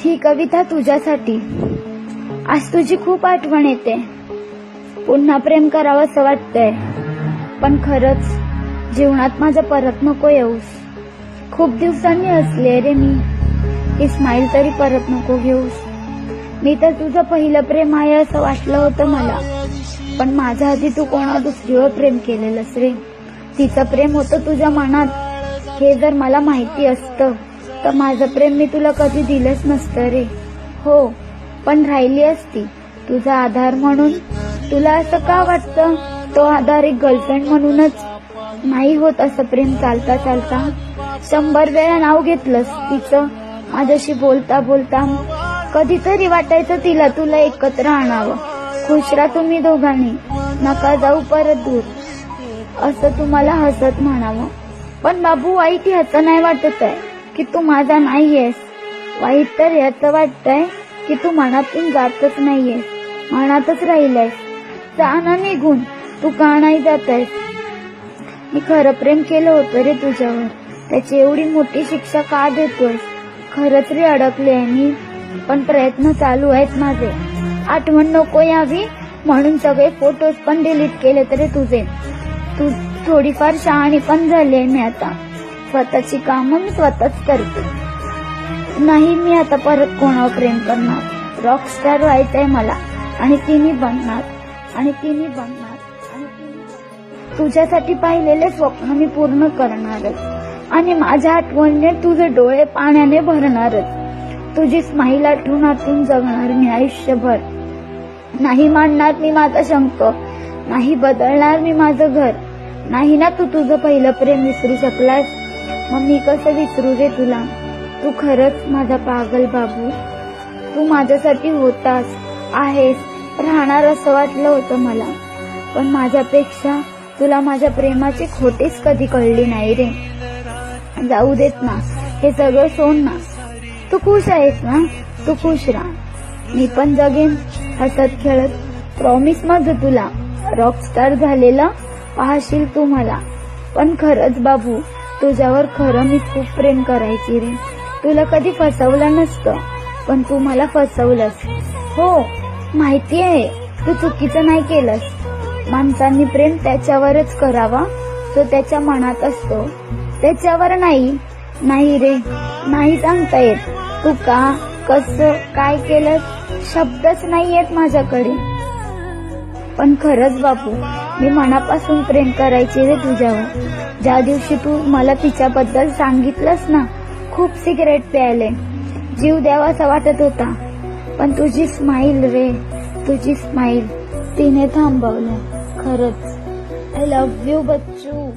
ही कविता तुझ्यासाठी. आज तुझी खूप आठवण येते. पुन्हा प्रेम करावं असं वाटतंय, पण खरंच जीवनात माझं परत नको येऊस. खूप दिवसांनी हसले रे मी, ही स्माईल तरी परत नको घेऊस. मी तर तुझं पहिलं प्रेम आहे असं वाटलं होतं मला, पण माझ्या आधी तू कोणा दुसरीवर प्रेम केलेलंस रे. तिचं प्रेम होतं तुझ्या मनात. हे जर मला माहिती असतं तर माझं प्रेम मी तुला कधी दिलंच नसतं रे. हो, पण राहिली असती तुझा आधार म्हणून. तुला असं का वाटतं तो आधार एक गर्लफ्रेंड म्हणूनच नाही होत असं प्रेम चालता चालता? 100 वेळा नाव घेतलंस तिचं माझ्याशी बोलता बोलता. कधीतरी वाटायचं तिला तुला एकत्र आणावं. खुश राहा तुम्ही दोघांनी, नका जाऊ परत दूर, असं तुम्हाला हसत म्हणावं. पण बाबू, वाईट ह्याचं नाही वाटत आहे की तू माझा नाहीयेस. वाईट तर याचं वाटतंय की तू मनातून जातच नाहीयेस, मनातच राहिलायस. जा ना निघून, तू का नाही जातयस? मी खरं प्रेम केलं होतं रे तुझ्यावर, त्याची एवढी मोठी शिक्षा का देतोयस? खरंच रे अडकले आहे मी, पण प्रयत्न चालू आहेत माझे. आठवण नको यावी म्हणून सगळे फोटोज पण डिलीट केले तरी तुझे. तू थोडीफार शहाणी पण झाली आहे मी आता. स्वतःची कामं मी स्वतःच करते. नाही, मी आता परत कोणावर प्रेम करणार. रॉकस्टार व्हायचंय मला, आणि तिने बनणार, आणि तिने बनणार, आणि तिने. तुझ्यासाठी पाहिलेले स्वप्न मी पूर्ण करणारच, आणि माझ्या आठवणीने तुझे डोळे पाण्याने भरणारच. तुझी स्माईल आठवणातून जगणार मी आयुष्यभर. नाही मांडणार मी माझा शंक, नाही बदलणार मी माझं घर. नाही ना तू तुझं पहिलं प्रेम विसरू शकलास, मग मी कसं विसरू रे तुला? तू खरंच माझा पागल बाबू. तू माझ्यासाठी होतास, आहेस, राहणार असं वाटलं होतं मला, पण माझ्यापेक्षा तुला माझ्या प्रेमाची खोटीच कधी कळली नाही रे. जाऊ देत ना, हे सगळं सोड ना. तू खुश आहेस ना? तू खुश राहा, मी पण जगेन हसत खेळत. प्रॉमिस माझं तुला, रॉकस्टार झालेला पाहशील तू मला. पण खरंच बाबू, तुझ्यावर खरं मी खूप प्रेम करायची रे. तुला कधी फसवलं नसतं, पण तू मला फसवलंस. हो, माहिती आहे, तू चुकीचं नाही केलंस. माणसांनी प्रेम त्याच्यावरच करावा जो त्याच्या मनात असतो, त्याच्यावर नाही. नाही रे, नाही सांगता येत. तू का, कसं, काय केलंस शब्दच नाही येत माझ्याकडे. पण खरंच बापू, मी मनापासून प्रेम करायचे रे तुझ्यावर. ज्या दिवशी तू मला तिच्याबद्दल सांगितलंस ना, खूप सिगरेट प्यायले, जीव द्यावासा वाटत होता. पण तुझी स्माईल रे, तुझी स्माईल, तिने थांबवलं. खरंच, आय लव्ह यू बच्चू.